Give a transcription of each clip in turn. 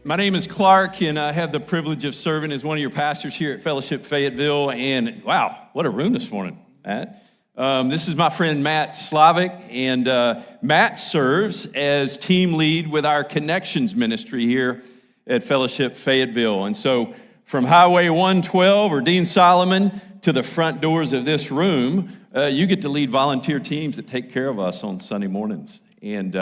My name is Clark, and I have the privilege of serving as one of your pastors here at Fellowship Fayetteville. And wow, what a room this morning, Matt. This is my friend Matt Slavic, and Matt serves as team lead with our Connections ministry here at Fellowship Fayetteville. And so from Highway 112 or Dean Solomon to the front doors of this room, you get to lead volunteer teams that take care of us on Sunday mornings. And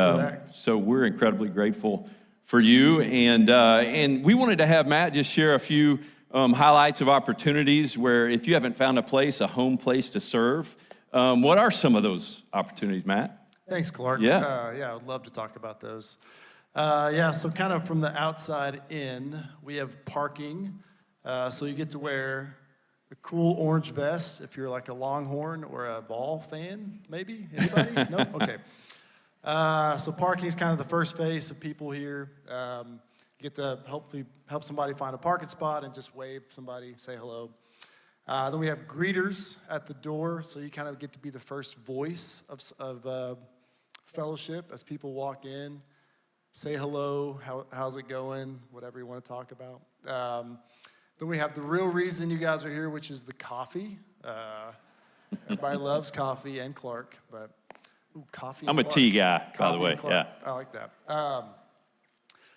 so we're incredibly grateful for you, and we wanted to have Matt just share a few highlights of opportunities where if you haven't found a home place to serve, what are some of those opportunities, Matt? Thanks, Clark. Yeah, I'd love to talk about those. So kind of from the outside in, we have parking, so you get to wear a cool orange vest if you're like a Longhorn or a Ball fan, maybe? Anybody? No? Okay. So parking is kind of the first phase of people here. You get to hopefully help somebody find a parking spot and just wave somebody, say hello. Then we have greeters at the door, so you kind of get to be the first voice of fellowship as people walk in. Say hello, how's it going, whatever you want to talk about. Then we have the real reason you guys are here, which is the coffee. Everybody loves coffee and Clark, but coffee. I'm a tea guy, by the way. Yeah, I like that.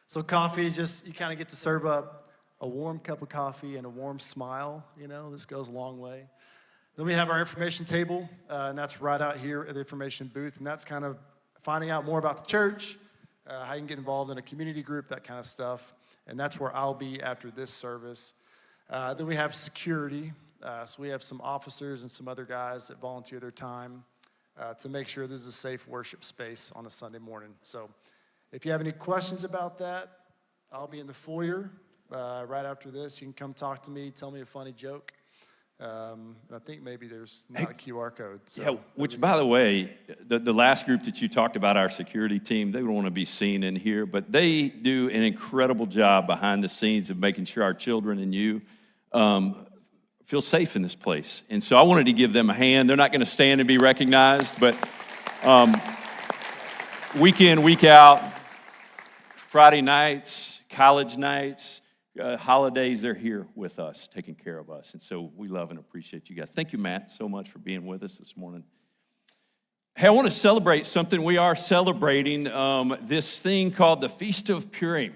So coffee is just, you kind of get to serve up a warm cup of coffee and a warm smile. You know, this goes a long way. Then we have our information table, and that's right out here at the information booth, and that's kind of finding out more about the church, how you can get involved in a community group, that kind of stuff, and that's where I'll be after this service. Then we have security, so we have some officers and some other guys that volunteer their time to make sure this is a safe worship space on a Sunday morning. So if you have any questions about that, I'll be in the foyer right after this. You can come talk to me, tell me a funny joke. And I think maybe there's not a QR code. So yeah, which, by the way, the last group that you talked about, our security team, they don't want to be seen in here, but they do an incredible job behind the scenes of making sure our children and you feel safe in this place. And so I wanted to give them a hand. They're not going to stand and be recognized, but week in, week out, Friday nights, college nights, holidays, they're here with us, taking care of us. And so we love and appreciate you guys. Thank you, Matt, so much for being with us this morning. Hey, I want to celebrate something. We are celebrating this thing called the Feast of Purim.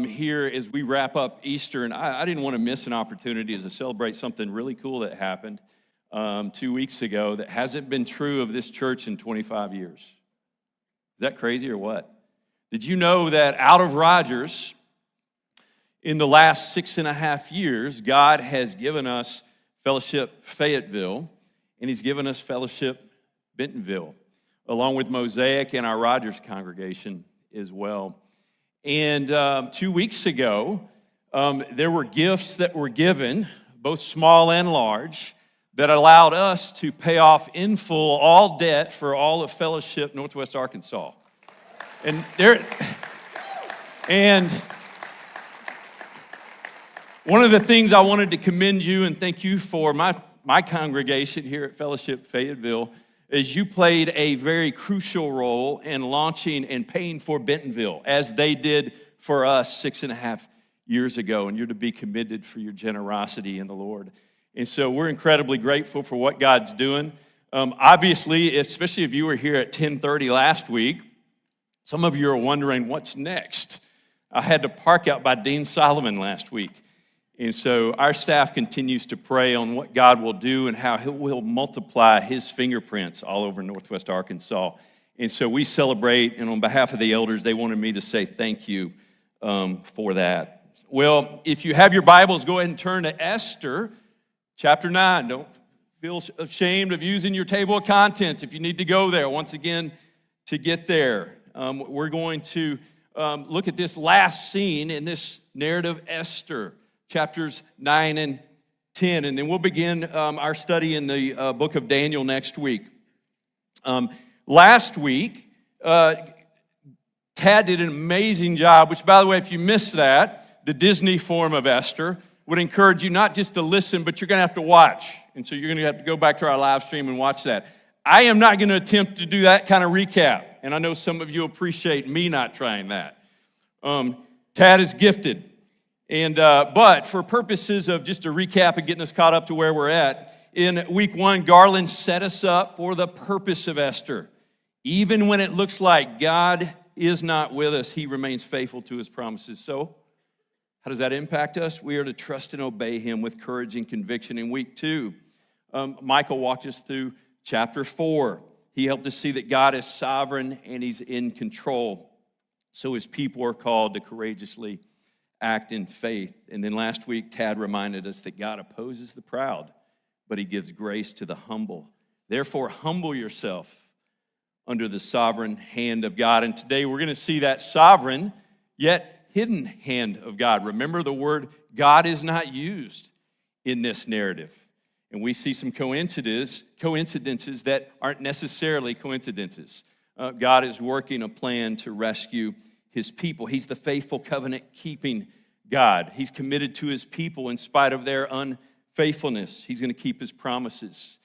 Here as we wrap up Easter, and I didn't want to miss an opportunity to celebrate something really cool that happened 2 weeks ago that hasn't been true of this church in 25 years. Is that crazy or what? Did you know that out of Rogers, in the last 6.5 years, God has given us Fellowship Fayetteville, and He's given us Fellowship Bentonville, along with Mosaic and our Rogers congregation as well. And 2 weeks ago, there were gifts that were given, both small and large, that allowed us to pay off in full all debt for all of Fellowship Northwest Arkansas. And one of the things I wanted to commend you and thank you for, my congregation here at Fellowship Fayetteville, is you played a very crucial role in launching and paying for Bentonville, as they did for us 6.5 years ago, and you're to be commended for your generosity in the Lord. And so we're incredibly grateful for what God's doing. Obviously, especially if you were here at 10:30 last week, some of you are wondering, what's next? I had to park out by Dean Solomon last week. And so our staff continues to pray on what God will do and how He will multiply His fingerprints all over Northwest Arkansas. And so we celebrate, and on behalf of the elders, they wanted me to say thank you for that. Well, if you have your Bibles, go ahead and turn to Esther, chapter 9. Don't feel ashamed of using your table of contents if you need to go there. Once again, to get there, we're going to look at this last scene in this narrative, Esther. Chapters 9 and 10, and then we'll begin our study in the book of Daniel next week. Last week, Tad did an amazing job, which, by the way, if you missed that, the Disney form of Esther, would encourage you not just to listen, but you're going to have to watch. And so you're going to have to go back to our live stream and watch that. I am not going to attempt to do that kind of recap, and I know some of you appreciate me not trying that. Tad is gifted. And but for purposes of just a recap and getting us caught up to where we're at, in week 1, Garland set us up for the purpose of Esther. Even when it looks like God is not with us, he remains faithful to his promises. So how does that impact us? We are to trust and obey him with courage and conviction. In week 2, Michael walked us through chapter 4. He helped us see that God is sovereign and he's in control. So his people are called to courageously act in faith. And then last week, Tad reminded us that God opposes the proud, but he gives grace to the humble. Therefore, humble yourself under the sovereign hand of God. And today we're going to see that sovereign yet hidden hand of God. Remember, the word God is not used in this narrative. And we see some coincidences that aren't necessarily coincidences. God is working a plan to rescue his people. He's the faithful covenant-keeping God. He's committed to his people in spite of their unfaithfulness. He's going to keep his promises.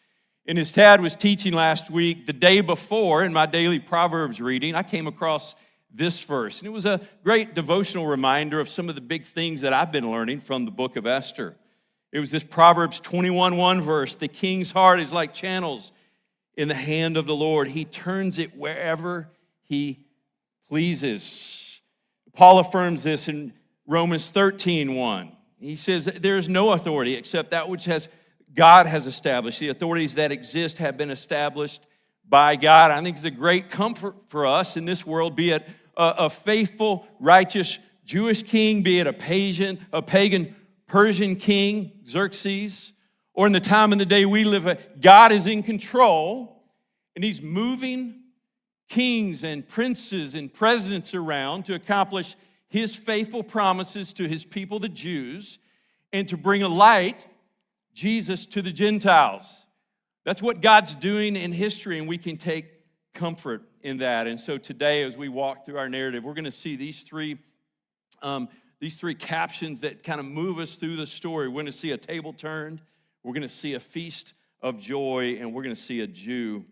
And as Tad was teaching last week, the day before in my daily Proverbs reading, I came across this verse. And it was a great devotional reminder of some of the big things that I've been learning from the book of Esther. It was this Proverbs 21:1 verse. The king's heart is like channels in the hand of the Lord. He turns it wherever he pleases. Paul affirms this in Romans 13:1. He says that there is no authority except that which God has established. The authorities that exist have been established by God. I think it's a great comfort for us in this world, be it a faithful, righteous Jewish king, be it a pagan Persian king, Xerxes, or in the time and the day we live in. God is in control, and he's moving kings and princes and presidents around to accomplish his faithful promises to his people, the Jews, and to bring a light, Jesus, to the Gentiles. That's what God's doing in history, and we can take comfort in that. And so today, as we walk through our narrative, we're going to see these three captions that kind of move us through the story. We're going to see a table turned, we're going to see a feast of joy, and we're going to see a Jew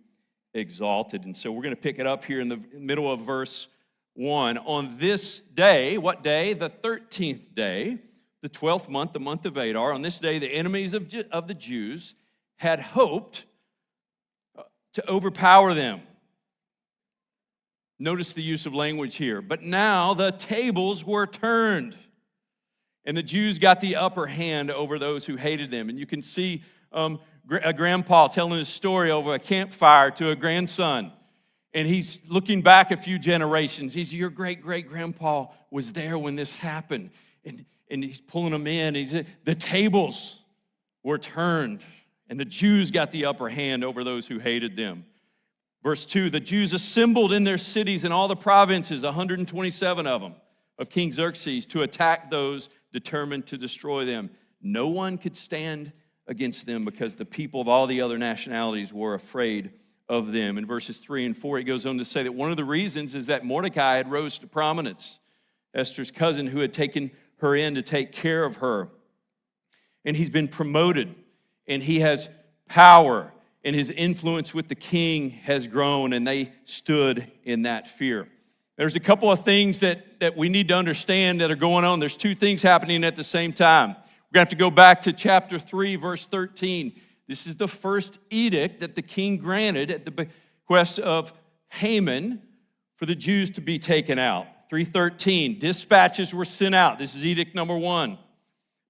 exalted. And so we're going to pick it up here in the middle of verse 1. On this day, what day? The 13th day, the 12th month, the month of Adar. On this day, the enemies of the Jews had hoped to overpower them. Notice the use of language here. But now the tables were turned, and the Jews got the upper hand over those who hated them. And you can see a grandpa telling his story over a campfire to a grandson. And he's looking back a few generations. He says, your great-great-grandpa was there when this happened. And he's pulling them in. He said, the tables were turned, and the Jews got the upper hand over those who hated them. Verse 2, the Jews assembled in their cities in all the provinces, 127 of them, of King Xerxes, to attack those determined to destroy them. No one could stand against them because the people of all the other nationalities were afraid of them. In verses 3 and 4, it goes on to say that one of the reasons is that Mordecai had rose to prominence, Esther's cousin, who had taken her in to take care of her. And he's been promoted, and he has power, and his influence with the king has grown, and they stood in that fear. There's a couple of things that we need to understand that are going on. There's two things happening at the same time. We're going to have to go back to chapter 3, verse 13. This is the first edict that the king granted at the bequest of Haman for the Jews to be taken out. 3:13, dispatches were sent out. This is edict number 1,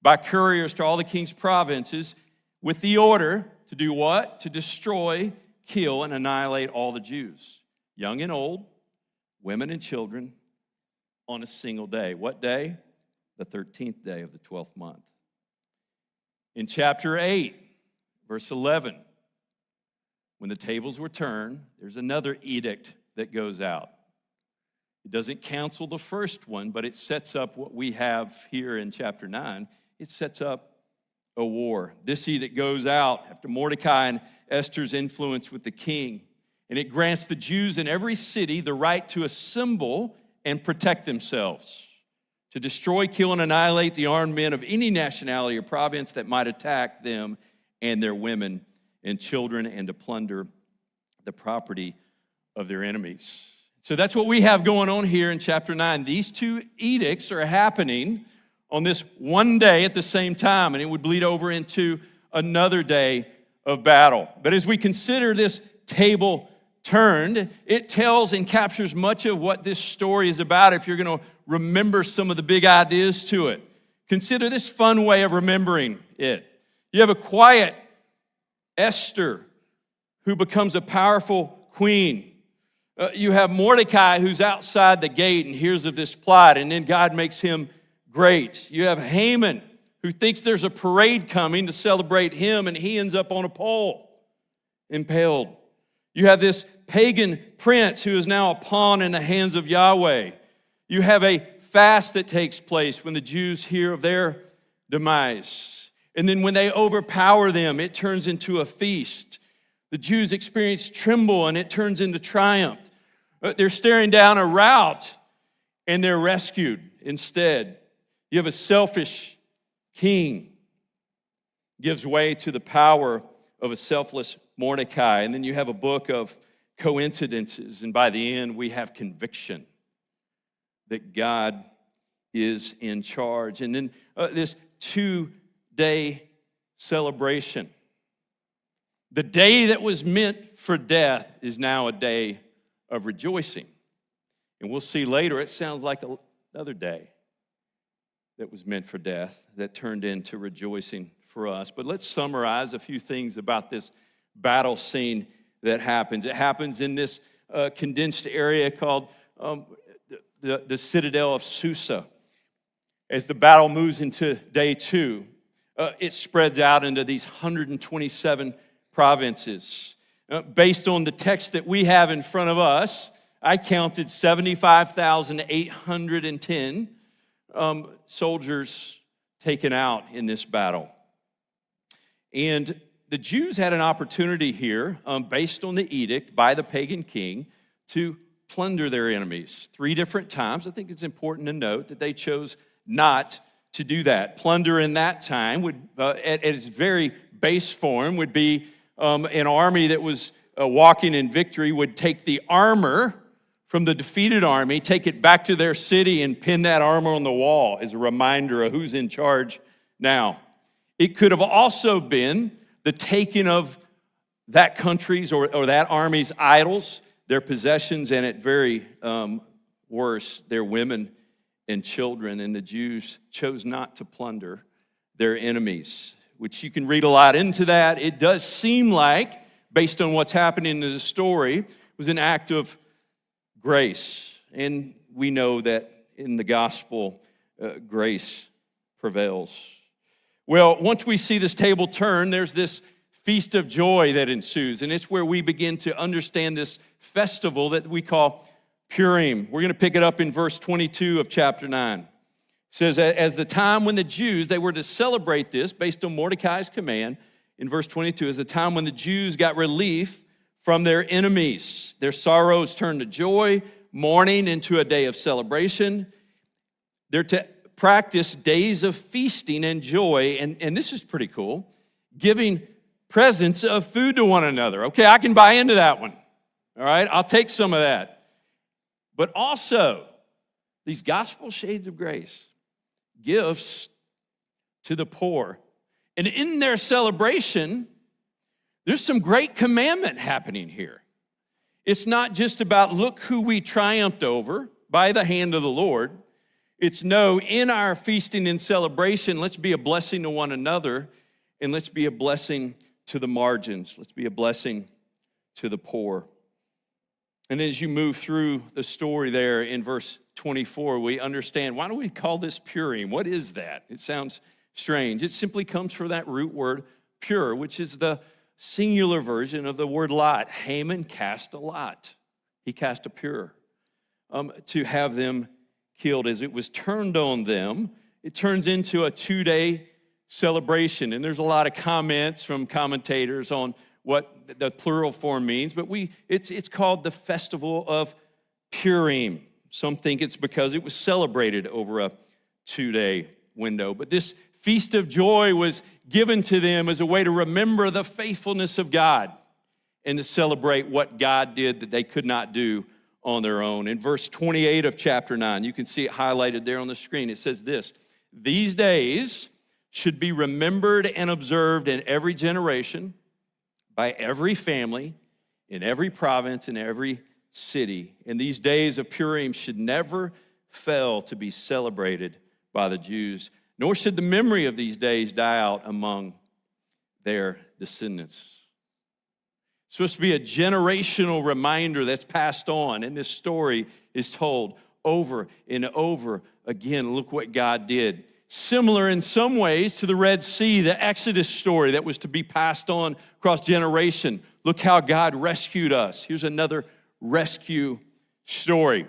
by couriers to all the king's provinces with the order to do what? To destroy, kill, and annihilate all the Jews, young and old, women and children, on a single day. What day? The 13th day of the 12th month. In chapter 8, verse 11, when the tables were turned, there's another edict that goes out. It doesn't cancel the first one, but it sets up what we have here in chapter 9. It sets up a war. This edict goes out after Mordecai and Esther's influence with the king, and it grants the Jews in every city the right to assemble and protect themselves, to destroy, kill, and annihilate the armed men of any nationality or province that might attack them and their women and children, and to plunder the property of their enemies. So that's what we have going on here in chapter 9. These two edicts are happening on this one day at the same time, and it would bleed over into another day of battle. But as we consider this table turned, it tells and captures much of what this story is about if you're going to remember some of the big ideas to it. Consider this fun way of remembering it. You have a quiet Esther who becomes a powerful queen. You have Mordecai who's outside the gate and hears of this plot, and then God makes him great. You have Haman who thinks there's a parade coming to celebrate him, and he ends up on a pole, impaled. You have this pagan prince who is now a pawn in the hands of Yahweh. You have a fast that takes place when the Jews hear of their demise. And then when they overpower them, it turns into a feast. The Jews experience tremble, and it turns into triumph. They're staring down a rout, and they're rescued instead. You have a selfish king gives way to the power of a selfless Mordecai. And then you have a book of coincidences, and by the end, we have conviction that God is in charge. And then this 2-day celebration. The day that was meant for death is now a day of rejoicing. And we'll see later, it sounds like another day that was meant for death that turned into rejoicing for us. But let's summarize a few things about this battle scene that happens. It happens in this condensed area called the citadel of Susa. As the battle moves into day 2, it spreads out into these 127 provinces. Based on the text that we have in front of us, I counted 75,810 soldiers taken out in this battle. And the Jews had an opportunity here, based on the edict by the pagan king, to plunder their enemies 3 different times. I think it's important to note that they chose not to do that. Plunder in that time would, at its very base form, would be an army that was walking in victory would take the armor from the defeated army, take it back to their city, and pin that armor on the wall as a reminder of who's in charge now. It could have also been the taking of that country's or that army's idols, their possessions, and at very worse, their women and children. And the Jews chose not to plunder their enemies, which you can read a lot into that. It does seem like, based on what's happening in the story, was an act of grace. And we know that in the gospel, grace prevails. Well, once we see this table turn, there's this feast of joy that ensues. And it's where we begin to understand this festival that we call Purim. We're going to pick it up in verse 22 of chapter 9. It says, as the time when the Jews, they were to celebrate this based on Mordecai's command, in verse 22, as the time when the Jews got relief from their enemies. Their sorrows turned to joy, mourning into a day of celebration. They're to practice days of feasting and joy, and this is pretty cool, giving presents of food to one another. Okay, I can buy into that one. All right, I'll take some of that. But also, these gospel shades of grace, gifts to the poor. And in their celebration, there's some great commandment happening here. It's not just about, look who we triumphed over by the hand of the Lord. It's no, in our feasting and celebration, let's be a blessing to one another, and let's be a blessing to the margins. Let's be a blessing to the poor. And as you move through the story there in verse 24, we understand, why do we call this Purim? What is that? It sounds strange. It simply comes from that root word, pure, which is the singular version of the word lot. Haman cast a lot. He cast a pure to have them killed. As it was turned on them, it turns into a 2-day celebration. And there's a lot of comments from commentators on what the plural form means, but it's called the Festival of Purim. Some think it's because it was celebrated over a 2-day window. But this feast of joy was given to them as a way to remember the faithfulness of God and to celebrate what God did that they could not do on their own. In verse 28 of chapter 9, you can see it highlighted there on the screen. It says this: "These days should be remembered and observed in every generation, by every family, in every province, in every city. And these days of Purim should never fail to be celebrated by the Jews, nor should the memory of these days die out among their descendants." It's supposed to be a generational reminder that's passed on, and this story is told over and over again. Look what God did. Similar in some ways to the Red Sea, the Exodus story that was to be passed on across generation. Look how God rescued us. Here's another rescue story.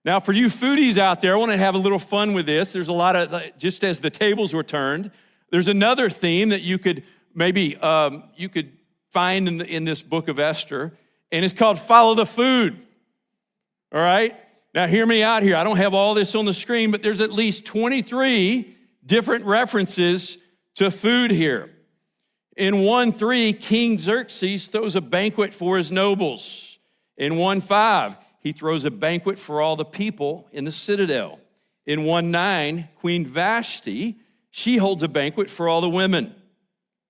Now, for you foodies out there, I want to have a little fun with this. There's a lot of, just as the tables were turned, there's another theme that you could maybe, you could find in this book of Esther, and it's called Follow the Food. All right? Now, hear me out here. I don't have all this on the screen, but there's at least 23 different references to food here. In 1:3, King Xerxes throws a banquet for his nobles. In 1:5, he throws a banquet for all the people in the citadel. In 1:9, Queen Vashti, she holds a banquet for all the women.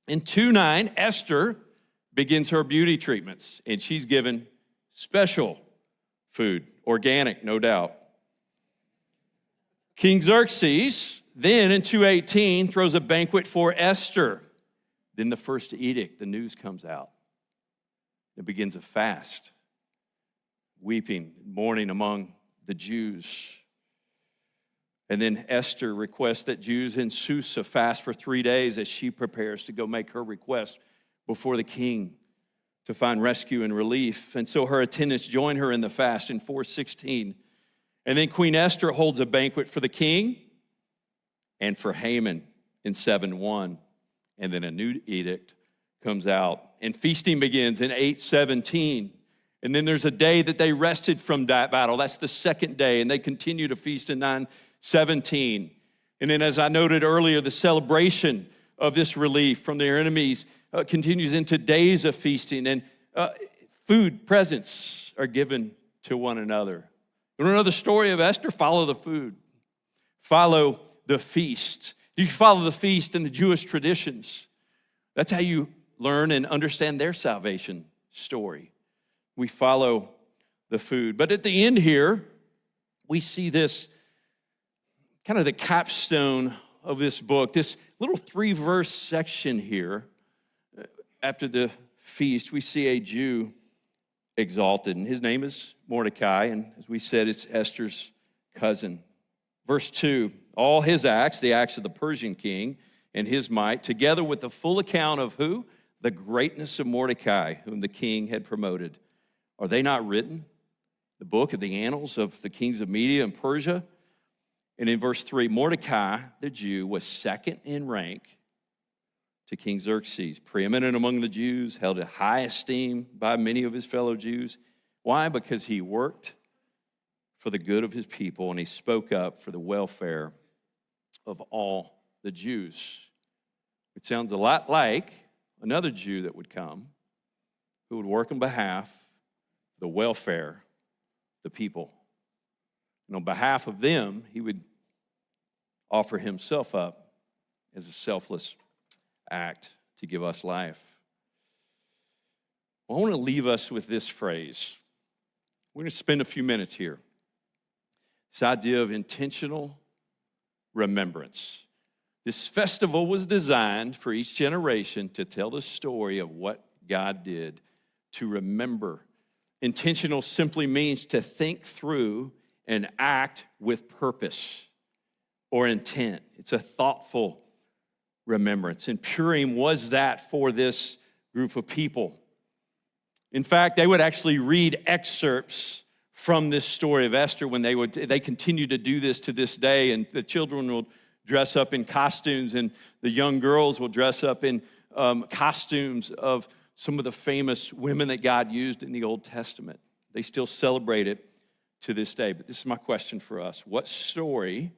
In 2:9, Esther begins her beauty treatments, and she's given special food, organic, no doubt. King Xerxes, then in 2:18, throws a banquet for Esther. Then the first edict, the news comes out. It begins a fast, weeping, mourning among the Jews. And then Esther requests that Jews in Susa fast for 3 days as she prepares to go make her request before the king to find rescue and relief. And so her attendants join her in the fast in 4:16. And then Queen Esther holds a banquet for the king and for Haman in 7:1. And then a new edict comes out, and feasting begins in 8:17. And then there's a day that they rested from that battle. That's the second day, and they continue to feast in 9:17. And then, as I noted earlier, the celebration of this relief from their enemies continues into days of feasting, and food presents are given to one another. You want to know the story of Esther? Follow the food. Follow the feast. You follow the feast in the Jewish traditions. That's how you learn and understand their salvation story. We follow the food. But at the end here, we see this kind of the capstone of this book, this little 3-verse section here. After the feast, we see a Jew exalted, and his name is Mordecai, and as we said, it's Esther's cousin. Verse 2, all his acts, the acts of the Persian king and his might, together with the full account of who? The greatness of Mordecai, whom the king had promoted. Are they not written? The book of the annals of the kings of Media and Persia? And in verse 3, Mordecai, the Jew, was second in rank to King Xerxes, preeminent among the Jews, held in high esteem by many of his fellow Jews. Why? Because he worked for the good of his people, and he spoke up for the welfare of all the Jews. It sounds a lot like another Jew that would come, who would work on behalf of the welfare of the people. And on behalf of them, he would offer himself up as a selfless act to give us life. Well, I want to leave us with this phrase. We're going to spend a few minutes here. This idea of intentional remembrance. This festival was designed for each generation to tell the story of what God did, to remember. Intentional simply means to think through and act with purpose or intent. It's a thoughtful remembrance. And Purim was that for this group of people. In fact, they would actually read excerpts from this story of Esther when they continue to do this to this day, and the children will dress up in costumes, and the young girls will dress up in costumes of some of the famous women that God used in the Old Testament. They still celebrate it to this day. But this is my question for us. What story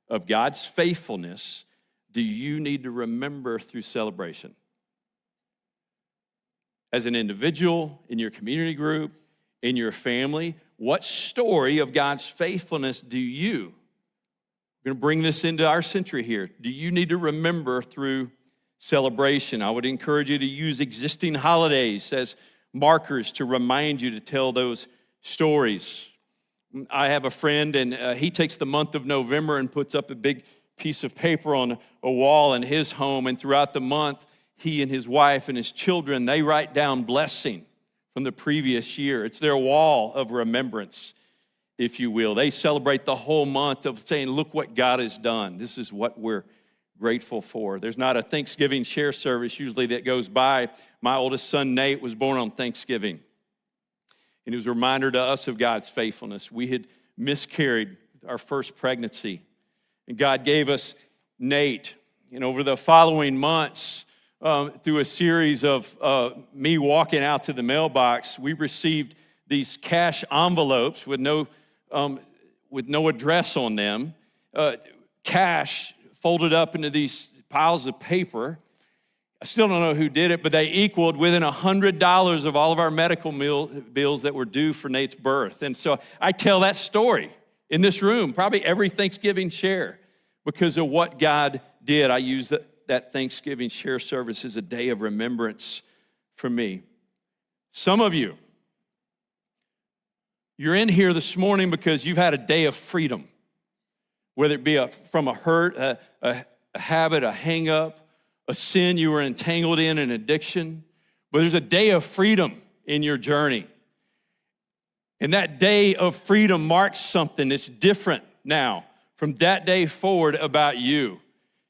of God's faithfulness do you need to remember through celebration? As an individual, in your community group, in your family? What story of God's faithfulness do you? We're going to bring this into our century here. Do you need to remember through celebration? I would encourage you to use existing holidays as markers to remind you to tell those stories. I have a friend, and he takes the month of November and puts up a big piece of paper on a wall in his home, and throughout the month, he and his wife and his children, they write down blessing from the previous year. It's their wall of remembrance, if you will. They celebrate the whole month of saying, look what God has done. This is what we're grateful for. There's not a Thanksgiving share service usually that goes by. My oldest son, Nate, was born on Thanksgiving. And it was a reminder to us of God's faithfulness. We had miscarried our first pregnancy. And God gave us Nate. And over the following months, through a series of me walking out to the mailbox, we received these cash envelopes with no address on them, cash folded up into these piles of paper. I still don't know who did it, but they equaled within $100 of all of our medical bills that were due for Nate's birth. And so I tell that story in this room, probably every Thanksgiving share, because of what God did. I use that Thanksgiving share service as a day of remembrance for me. Some of you, you're in here this morning because you've had a day of freedom, whether it be from a hurt, a habit, a hang-up, a sin you were entangled in, an addiction. But there's a day of freedom in your journey. And that day of freedom marks something that's different now from that day forward about you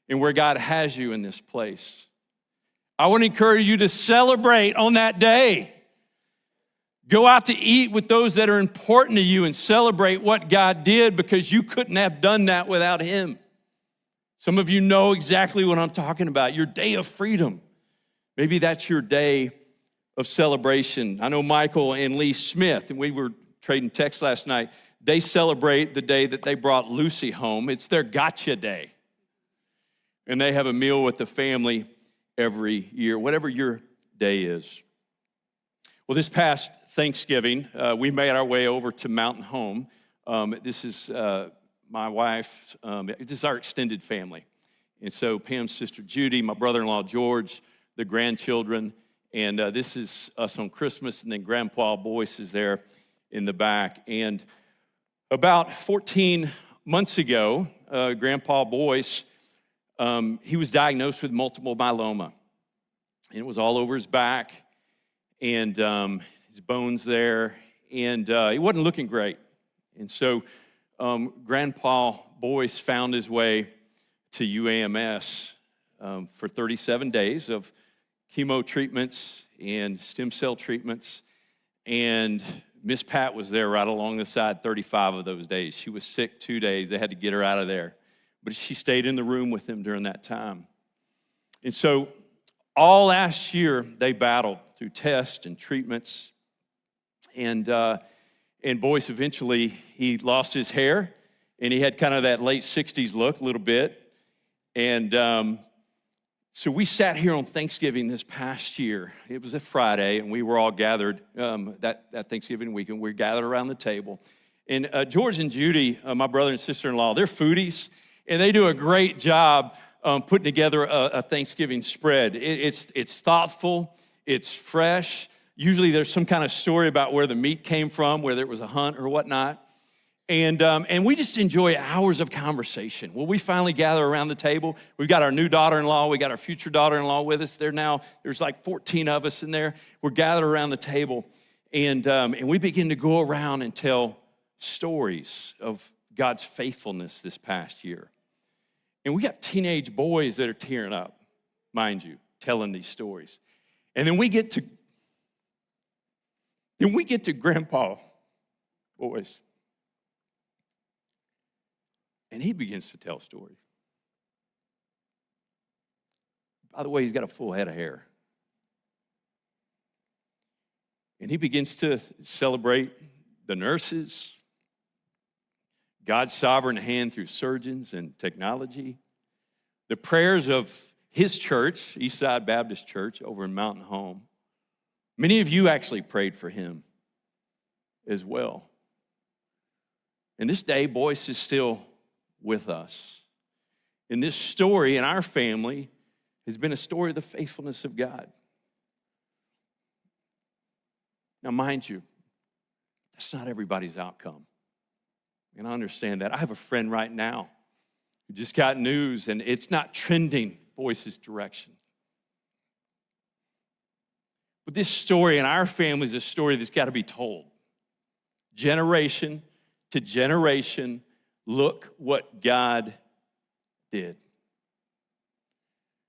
and where God has you in this place. I want to encourage you to celebrate on that day. Go out to eat with those that are important to you and celebrate what God did, because you couldn't have done that without Him. Some of you know exactly what I'm talking about, your day of freedom. Maybe that's your day of celebration. I know Michael and Lee Smith, and we were trading texts last night, they celebrate the day that they brought Lucy home. It's their gotcha day. And they have a meal with the family every year, whatever your day is. Well, this past Thanksgiving, we made our way over to Mountain Home. This is my wife, this is our extended family. And so Pam's sister Judy, my brother-in-law George, the grandchildren, and this is us on Christmas, and then Grandpa Boyce is there in the back. And about 14 months ago, Grandpa Boyce, he was diagnosed with multiple myeloma. And it was all over his back, and his bones there, and he wasn't looking great. And so Grandpa Boyce found his way to UAMS for 37 days of chemo treatments and stem cell treatments. And Miss Pat was there right along the side 35 of those days. She was sick 2 days. They had to get her out of there. But she stayed in the room with him during that time. And so all last year, they battled through tests and treatments. And Boyce eventually, he lost his hair, and he had kind of that late 60s look a little bit. And so we sat here on Thanksgiving this past year. It was a Friday, and we were all gathered that Thanksgiving weekend. We gathered around the table. And George and Judy, my brother and sister-in-law, they're foodies, and they do a great job putting together a Thanksgiving spread. It's thoughtful, it's fresh. Usually there's some kind of story about where the meat came from, whether it was a hunt or whatnot. And we just enjoy hours of conversation. Well, we finally gather around the table. We've got our new daughter-in-law. We got our future daughter-in-law with us. There's like 14 of us in there. We're gathered around the table. And we begin to go around and tell stories of God's faithfulness this past year. And we got teenage boys that are tearing up, mind you, telling these stories. And then we get to Grandpa Boyce. And he begins to tell stories. By the way, he's got a full head of hair. And he begins to celebrate the nurses, God's sovereign hand through surgeons and technology, the prayers of his church, Eastside Baptist Church, over in Mountain Home. Many of you actually prayed for him. as well. And this day, Boyce is still with us. And this story in our family has been a story of the faithfulness of God. Now, mind you, that's not everybody's outcome. And I understand that. I have a friend right now who just got news, and it's not trending Boyce's direction. But this story in our family is a story that's got to be told. Generation to generation, look what God did.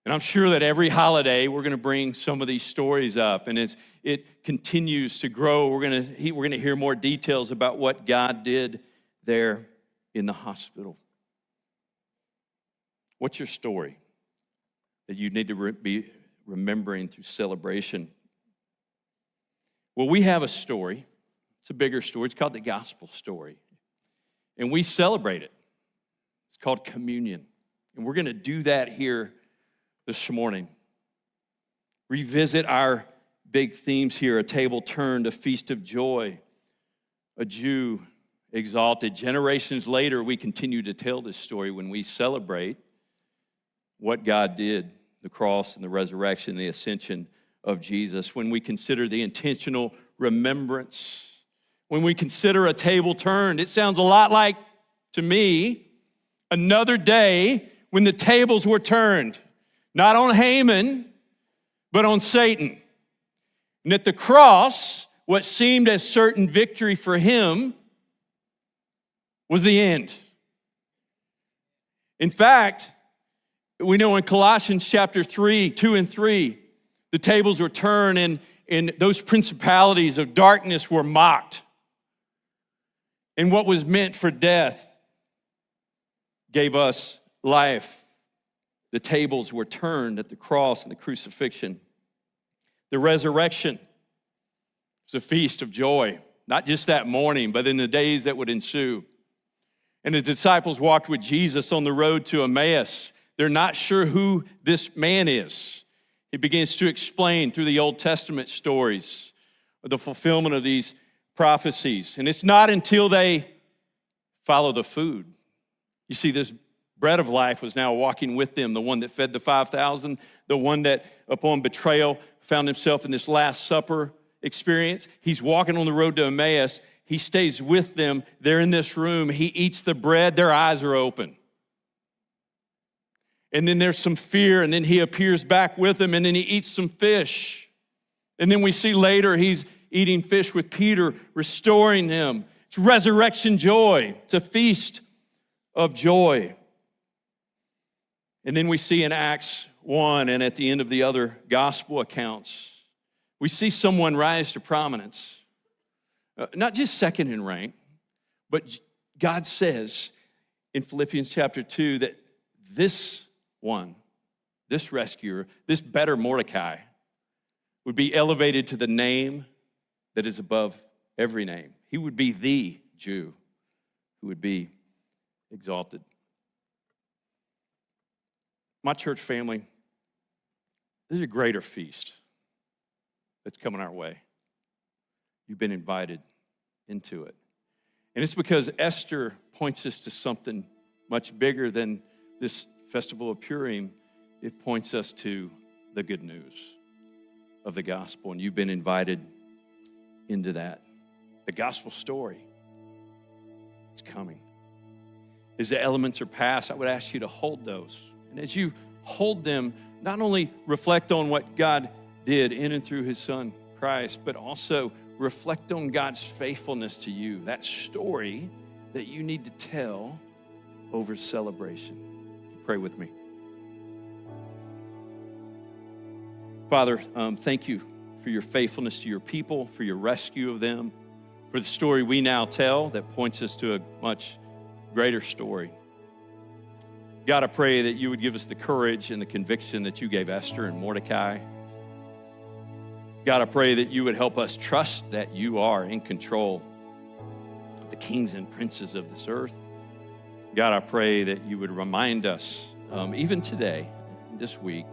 And I'm sure that every holiday we're going to bring some of these stories up, and as it continues to grow, we're going to hear more details about what God did there in the hospital. What's your story that you need to be remembering through celebration? Well, we have a story. It's a bigger story. It's called the gospel story. And we celebrate it. It's called communion. And we're going to do that here this morning. Revisit our big themes here: a table turned, a feast of joy, a Jew exalted. Generations later, we continue to tell this story when we celebrate what God did, the cross and the resurrection, the ascension of Jesus. When we consider the intentional remembrance, when we consider a table turned, it sounds a lot like, to me, another day when the tables were turned, not on Haman, but on Satan. And at the cross, what seemed as certain victory for him was the end. In fact, we know in Colossians chapter 3, 2 and 3, the tables were turned and those principalities of darkness were mocked. And what was meant for death gave us life. The tables were turned at the cross and the crucifixion. The resurrection was a feast of joy, not just that morning, but in the days that would ensue. And the disciples walked with Jesus on the road to Emmaus. They're not sure who this man is. He begins to explain through the Old Testament stories of the fulfillment of these prophecies. And it's not until they follow the food. You see, this bread of life was now walking with them, the one that fed the 5,000, the one that upon betrayal found himself in this Last Supper experience. He's walking on the road to Emmaus. He stays with them. They're in this room. He eats the bread. Their eyes are open. And then there's some fear, and then he appears back with them, and then he eats some fish. And then we see later he's eating fish with Peter, restoring him. It's resurrection joy. It's a feast of joy. And then we see in Acts 1 and at the end of the other gospel accounts, we see someone rise to prominence. Not just second in rank, but God says in Philippians chapter 2 that this one, this rescuer, this better Mordecai would be elevated to the name that is above every name. He would be the Jew who would be exalted. My church family, there's a greater feast that's coming our way. You've been invited into it. And it's because Esther points us to something much bigger than this Festival of Purim. It points us to the good news of the gospel, and you've been invited into that. The gospel story, it's coming. As the elements are passed, I would ask you to hold those. And as you hold them, not only reflect on what God did in and through his son, Christ, but also reflect on God's faithfulness to you, that story that you need to tell over celebration. Pray with me. Father, thank you for your faithfulness to your people, for your rescue of them, for the story we now tell that points us to a much greater story. God, I pray that you would give us the courage and the conviction that you gave Esther and Mordecai. God, I pray that you would help us trust that you are in control of the kings and princes of this earth. God, I pray that you would remind us, even today, this week,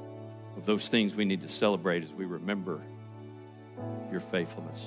of those things we need to celebrate as we remember your faithfulness.